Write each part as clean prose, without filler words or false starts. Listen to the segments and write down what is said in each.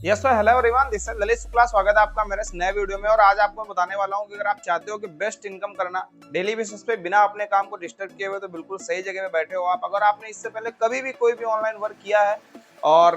Yes sir, hello everyone, this is Lalit Shukla. स्वागत है आपका मेरे इस नए वीडियो में। और आज आपको बताने वाला हूं कि अगर आप चाहते हो कि बेस्ट इनकम करना डेली बेसिस पे बिना अपने काम को डिस्टर्ब किए हुए, तो बिल्कुल सही जगह पे बैठे हो आप। अगर आपने इससे पहले कभी भी कोई भी ऑनलाइन वर्क किया है और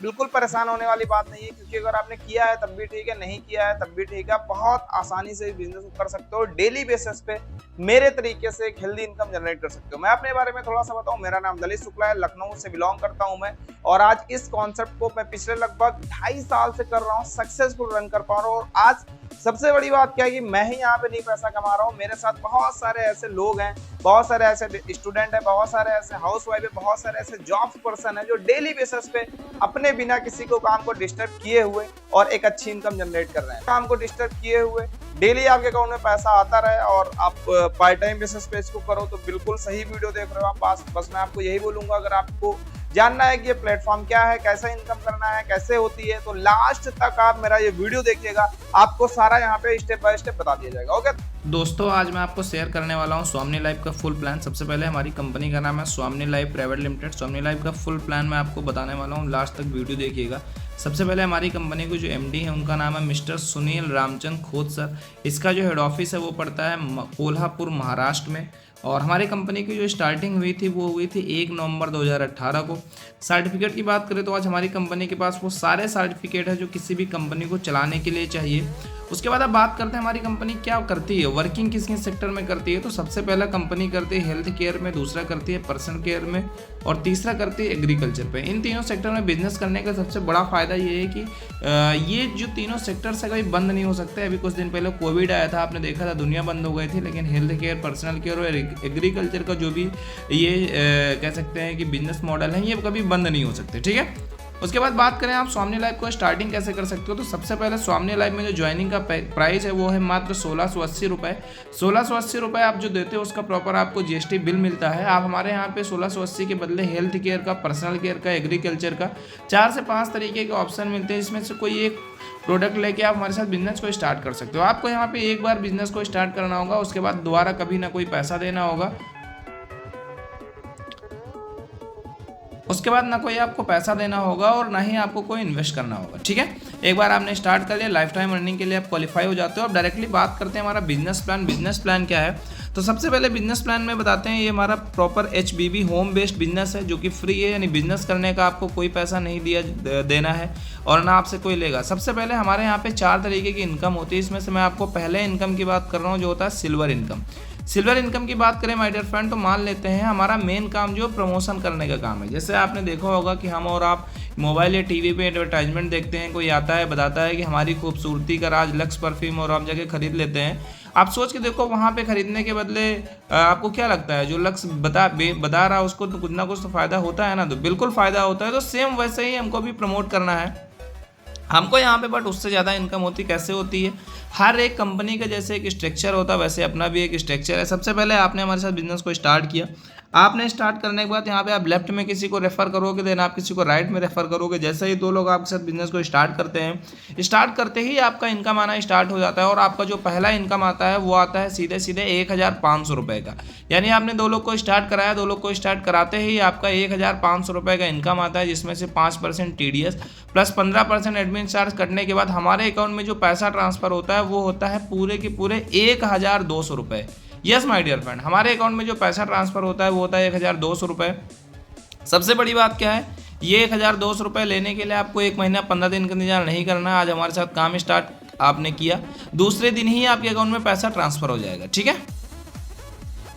बिल्कुल परेशान होने वाली बात नहीं है, क्योंकि अगर आपने किया है तब भी ठीक है, नहीं किया है तब भी ठीक है। आप बहुत आसानी से बिजनेस कर सकते हो, डेली बेसिस पे मेरे तरीके से एक हेल्दी इनकम जनरेट कर सकते हो। मैं अपने बारे में थोड़ा सा बताऊं, मेरा नाम ललित शुक्ला है, लखनऊ से बिलोंग करता हूं मैं। और आज इस कॉन्सेप्ट को मैं पिछले लगभग 2.5 साल से कर रहा हूँ, सक्सेसफुल रन कर पा रहा हूँ। और आज सबसे बड़ी बात क्या है कि मैं ही यहाँ पे नहीं पैसा कमा रहा हूँ, मेरे साथ बहुत सारे ऐसे लोग हैं, बहुत सारे ऐसे स्टूडेंट हैं, बहुत सारे ऐसे हाउस वाइफ है, बहुत सारे ऐसे जॉब पर्सन है जो डेली बेसिस पे अपने बिना किसी को काम को डिस्टर्ब किए हुए और एक अच्छी इनकम जनरेट कर रहे हैं। काम को डिस्टर्ब किए हुए डेली आपके अकाउंट में पैसा आता रहे और आप पार्ट टाइम बेसिस पे इसको करो, तो बिल्कुल सही वीडियो देख रहे हो आप। बस मैं आपको यही बोलूंगा, अगर आपको जानना है कि ये प्लेटफॉर्म क्या है, कैसे इनकम करना है, कैसे होती है, तो लास्ट तक आप मेरा ये वीडियो देखिएगा, आपको सारा यहाँ पे स्टेप बाय स्टेप बता दिया जाएगा। ओके दोस्तों, आज मैं आपको शेयर करने वाला हूं स्वामिनी लाइफ का फुल प्लान। सबसे पहले हमारी कंपनी का नाम है स्वामिनी लाइफ प्राइवेट लिमिटेड। स्वामिनी लाइफ का फुल प्लान मैं आपको बताने वाला हूं, लास्ट तक वीडियो देखिएगा। सबसे पहले हमारी कंपनी को जो एमडी है उनका नाम है मिस्टर सुनील रामचंद्र खोत सर। इसका जो हेड ऑफिस है वो पड़ता है कोल्हापुर महाराष्ट्र में। और हमारी कंपनी की जो स्टार्टिंग हुई थी वो हुई थी 1 नवंबर 2018 को। सर्टिफिकेट की बात करें तो आज हमारी कंपनी के पास वो सारे सर्टिफिकेट है जो किसी भी कंपनी को चलाने के लिए चाहिए। उसके बाद अब बात करते हैं हमारी कंपनी क्या करती है, वर्किंग किस किस सेक्टर में करती है। तो सबसे पहला कंपनी करती है हेल्थ केयर में, दूसरा करती है पर्सनल केयर में और तीसरा करती है एग्रीकल्चर पे। इन तीनों सेक्टर में बिजनेस करने का सबसे बड़ा फायदा ये है कि ये जो तीनों सेक्टर्स है कभी बंद नहीं हो सकते। अभी कुछ दिन पहले कोविड आया था, आपने देखा था दुनिया बंद हो गई थी, लेकिन हेल्थ केयर, पर्सनल केयर और एग्रीकल्चर का जो भी ये कह सकते हैं कि बिजनेस मॉडल है, ये कभी बंद नहीं हो सकते। ठीक है, उसके बाद बात करें आप स्वामिनी लाइफ को स्टार्टिंग कैसे कर सकते हो। तो सबसे पहले स्वामिनी लाइफ में जो ज्वाइनिंग का प्राइस है वो है मात्र 1680 रुपये। 1680 रुपये आप जो देते हो उसका प्रॉपर आपको जीएसटी बिल मिलता है। आप हमारे यहाँ पे 1680 के बदले हेल्थ केयर का, पर्सनल केयर का, एग्रीकल्चर का 4 से 5 तरीके के ऑप्शन मिलते हैं। इसमें से कोई एक प्रोडक्ट लेके आप हमारे साथ बिजनेस को स्टार्ट कर सकते हो। आपको यहाँ पे एक बार बिजनेस को स्टार्ट करना होगा, उसके बाद दोबारा कभी ना कोई पैसा देना होगा, उसके बाद ना कोई आपको पैसा देना होगा और ना ही आपको कोई इन्वेस्ट करना होगा। ठीक है, एक बार आपने स्टार्ट कर लिया, लाइफ टाइम अर्निंग के लिए आप क्वालिफाई हो जाते हो। अब डायरेक्टली बात करते हैं हमारा बिजनेस प्लान। बिजनेस प्लान क्या है, तो सबसे पहले बिजनेस प्लान में बताते हैं। ये हमारा proper HBB home based business है जो कि फ्री है, यानी बिजनेस करने का आपको कोई पैसा नहीं देना है और ना आपसे कोई लेगा। सबसे पहले हमारे यहाँ पे 4 तरीके की इनकम होती है। इसमें से मैं आपको पहले इनकम की बात कर रहा हूँ जो होता है सिल्वर इनकम। सिल्वर इनकम की बात करें माय डियर फ्रेंड, तो मान लेते हैं हमारा मेन काम जो प्रमोशन करने का काम है। जैसे आपने देखा होगा कि हम और आप मोबाइल या टीवी पे एडवर्टाइजमेंट देखते हैं, कोई आता है बताता है कि हमारी खूबसूरती का राज लक्स परफ्यूम, और हम जाके खरीद लेते हैं। आप सोच के देखो, वहाँ पे खरीदने के बदले आपको क्या लगता है, जो लक्स बता रहा है उसको तो कुछ ना कुछ तो फ़ायदा होता है ना, तो बिल्कुल फ़ायदा होता है। तो सेम वैसे ही हमको भी प्रमोट करना है हमको यहाँ पे, बट उससे ज़्यादा इनकम होती कैसे होती है। हर एक कंपनी का जैसे एक स्ट्रक्चर होता है वैसे अपना भी एक स्ट्रक्चर है। सबसे पहले आपने हमारे साथ बिजनेस को स्टार्ट किया, आपने स्टार्ट करने के बाद यहाँ पे आप लेफ्ट में किसी को रेफर करोगे, देन आप किसी को राइट में रेफर करोगे। जैसे ही 2 लोग आपके साथ बिजनेस को स्टार्ट करते हैं, स्टार्ट करते ही आपका इनकम आना स्टार्ट हो जाता है। और आपका जो पहला इनकम आता है वो आता है सीधे सीधे 1500 रुपये का। यानी आपने 2 लोग को स्टार्ट कराया, 2 लोग को स्टार्ट कराते ही आपका 1500 रुपये का इनकम आता है, जिसमें से 5% TDS प्लस 15% एडमिन चार्ज कटने के बाद हमारे अकाउंट में जो पैसा ट्रांसफर होता है वो होता है पूरे के पूरे 1200 रुपये। यस माय डियर फ्रेंड, हमारे अकाउंट में जो पैसा ट्रांसफर होता है वो होता है 1200 रुपये। सबसे बड़ी बात क्या है, ये 1200 रुपये लेने के लिए आपको 1 महीना 15 दिन का इंतजार नहीं करना है। आज हमारे साथ काम स्टार्ट आपने किया, दूसरे दिन ही आपके अकाउंट में पैसा ट्रांसफर हो जाएगा। ठीक है,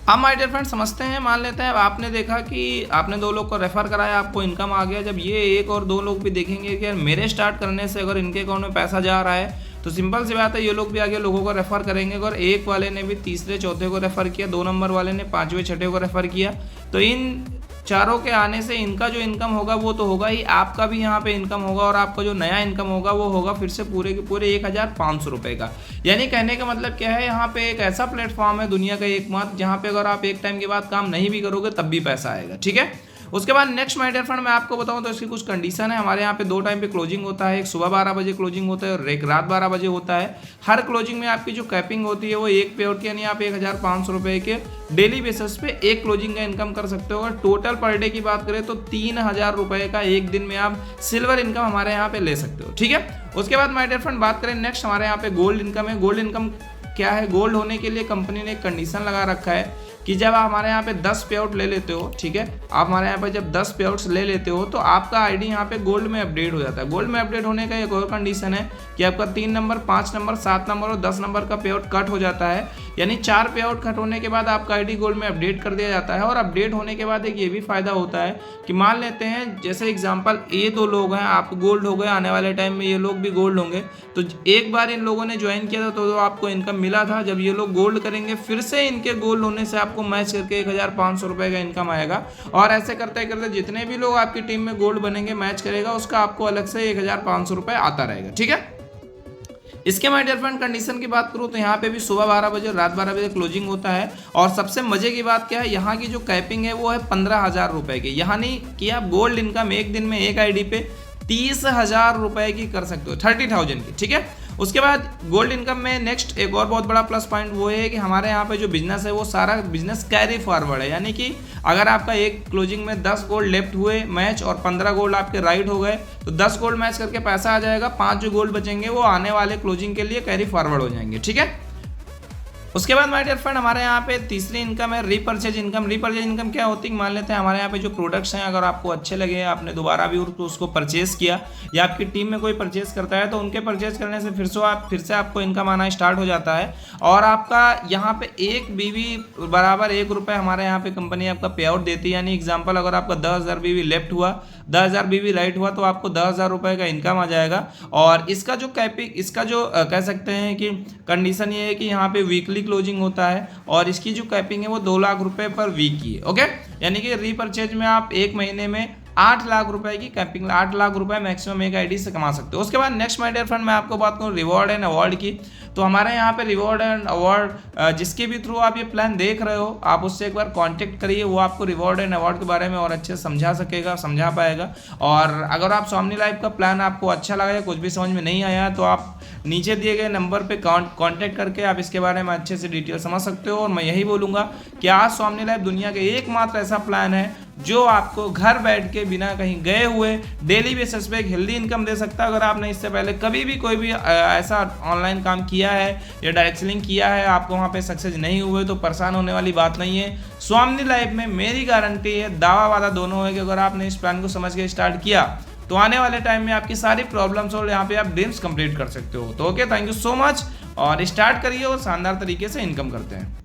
हम माय डियर फ्रेंड समझते हैं, मान लेते हैं आपने देखा कि आपने 2 लोग को रेफर कराया, आपको इनकम आ गया। जब ये 1 और 2 लोग भी देखेंगे कि यार मेरे स्टार्ट करने से अगर इनके अकाउंट में पैसा जा रहा है, तो सिंपल सी बात है ये लोग भी आगे लोगों को रेफर करेंगे। अगर 1 वाले ने भी तीसरे चौथे को रेफर किया, 2 नंबर वाले ने 5वें छठे को रेफर किया, तो इन चारों के आने से इनका जो इनकम होगा वो तो होगा ही, आपका भी यहाँ पे इनकम होगा और आपका जो नया इनकम होगा वो होगा फिर से पूरे के पूरे 1500 रुपये का। यानी कहने का मतलब क्या है, यहाँ पे एक ऐसा प्लेटफॉर्म है दुनिया का एकमात्र जहाँ पे अगर आप एक टाइम के बाद काम नहीं भी करोगे तब भी पैसा आएगा। ठीक है, उसके बाद नेक्स्ट माय डियर फ्रेंड मैं आपको बताऊं तो इसकी कुछ कंडीशन है। हमारे यहाँ पे 2 टाइम पे क्लोजिंग होता है, एक सुबह 12 बजे क्लोजिंग होता है और एक रात 12 बजे होता है। हर क्लोजिंग में आपकी जो कैपिंग होती है वो 1 पे आउट की, यानी आप 1500 रुपए के डेली बेसिस पे एक क्लोजिंग का इनकम कर सकते हो। अगर टोटल पर डे की बात करें तो 3000 रुपए का एक दिन में आप सिल्वर इनकम हमारे यहाँ पे ले सकते हो, ठीक है। उसके बाद माय डियर फ्रेंड बात करें नेक्स्ट हमारे यहाँ पे गोल्ड इनकम है। गोल्ड इनकम क्या है? गोल्ड होने के लिए कंपनी ने एक कंडीशन लगा रखा है कि जब आप हमारे यहाँ पे 10 पे आउट ले लेते हो, ठीक है, आप हमारे यहाँ पे जब 10 पे आउट्स ले लेते हो तो आपका आईडी यहाँ पे गोल्ड में अपडेट हो जाता है। गोल्ड में अपडेट होने का एक और कंडीशन है कि आपका 3 नंबर, 5 नंबर, 7 नंबर और 10 नंबर का पे आउट कट हो जाता है, यानी 4 पे आउट कट होने के बाद आपका आईडी गोल्ड में अपडेट कर दिया जाता है। और अपडेट होने के बाद एक ये भी फायदा होता है कि मान लेते हैं जैसे एग्जाम्पल ये 2 लोग हैं, आप गोल्ड हो गए, आने वाले टाइम में ये लोग भी गोल्ड होंगे, तो एक बार इन लोगों ने ज्वाइन किया था तो आपको इनकम मिला था, जब ये लोग गोल्ड करेंगे फिर से इनके गोल्ड होने से आपको मैच करके 1500 रुपए का इनकम आएगा। और ऐसे करते करते जितने भी लोग आपकी टीम में गोल्ड बनेंगे, मैच करेगा, उसका आपको अलग से 1500 रुपए आता रहेगा, ठीक है। इसके माय डियर फ्रेंड कंडीशन की बात करूँ तो यहाँ पे भी सुबह 12 बजे और रात 12 बजे क्लोजिंग होता है। और सबसे मजे की बात क्या है, यहाँ की जो कैपिंग है वो है 15,000 रुपए की, यानी कि आप गोल्ड इनकम एक दिन में एक आईडी पे 30,000 रुपए की कर सकते हो, 30,000 की, ठीक है। उसके बाद गोल्ड इनकम में नेक्स्ट एक और बहुत बड़ा प्लस पॉइंट वो है कि हमारे यहाँ पे जो बिजनेस है वो सारा बिजनेस कैरी फॉरवर्ड है, यानी कि अगर आपका एक क्लोजिंग में 10 गोल्ड लेफ्ट हुए मैच और 15 गोल्ड आपके राइट हो गए तो 10 गोल्ड मैच करके पैसा आ जाएगा, 5 जो गोल्ड बचेंगे वो आने वाले क्लोजिंग के लिए कैरी फॉरवर्ड हो जाएंगे, ठीक है। उसके बाद माय डियर फ्रेंड हमारे यहाँ पे तीसरी इनकम है रीपर्चेज इनकम। रीपर्चेज इनकम क्या होती है, मान लेते हैं हमारे यहाँ पे जो प्रोडक्ट्स हैं अगर आपको अच्छे लगे, आपने दोबारा भी उसको परचेज किया या आपकी टीम में कोई परचेज करता है तो उनके परचेज करने से फिर से आपको इनकम आना स्टार्ट हो जाता है। और आपका यहाँ पे 1 BB बराबर 1 रुपये हमारे यहाँ पे कंपनी आपका पे आउट देती है, यानी एग्जाम्पल अगर आपका 10,000 BB लेफ्ट हुआ, 10,000 BB राइट हुआ तो आपको 10,000 रुपये का इनकम आ जाएगा। और इसका जो कैपिंग, इसका जो कह सकते हैं कि कंडीशन ये है कि यहाँ पे वीकली क्लोजिंग होता है और इसकी जो कैपिंग है वो 2 लाख रुपए पर वीक की है, ओके। यानी कि रीपर्चेज में आप एक महीने में 8 लाख रुपए की कैपिंग, 8 लाख रुपए मैक्सिमम एक आईडी से कमा सकते हो। उसके बाद नेक्स्ट माय डियर फ्रेंड मैं आपको बात करूँ रिवॉर्ड एंड अवार्ड की, तो हमारे यहाँ पे रिवॉर्ड एंड अवार्ड जिसके भी थ्रू आप ये प्लान देख रहे हो, आप उससे एक बार कांटेक्ट करिए, वो आपको रिवॉर्ड एंड अवार्ड के बारे में और अच्छे से समझा पाएगा। और अगर आप सोमनी लाइफ का प्लान आपको अच्छा लगा या कुछ भी समझ में नहीं आया तो आप नीचे दिए गए नंबर पे कांटेक्ट करके आप इसके बारे में अच्छे से डिटेल समझ सकते हो। और मैं यही बोलूँगा कि आज सोमनी लाइफ दुनिया के एकमात्र ऐसा प्लान है जो आपको घर बैठ के बिना कहीं गए हुए डेली बेसिस पे एक हेल्दी इनकम दे सकता है। अगर आपने इससे पहले कभी भी कोई भी ऐसा ऑनलाइन काम किया है या डायरेक्ट सेलिंग किया है, आपको वहाँ पे सक्सेस नहीं हुए तो परेशान होने वाली बात नहीं है। सोमनी लाइफ में मेरी गारंटी है, दावा वादा दोनों है कि अगर आपने इस प्लान को समझ के स्टार्ट किया तो आने वाले टाइम में आपकी सारी प्रॉब्लम्स और यहाँ पे आप ड्रीम्स कंप्लीट कर सकते हो। तो okay, thank you so much और स्टार्ट करिए और शानदार तरीके से इनकम करते हैं।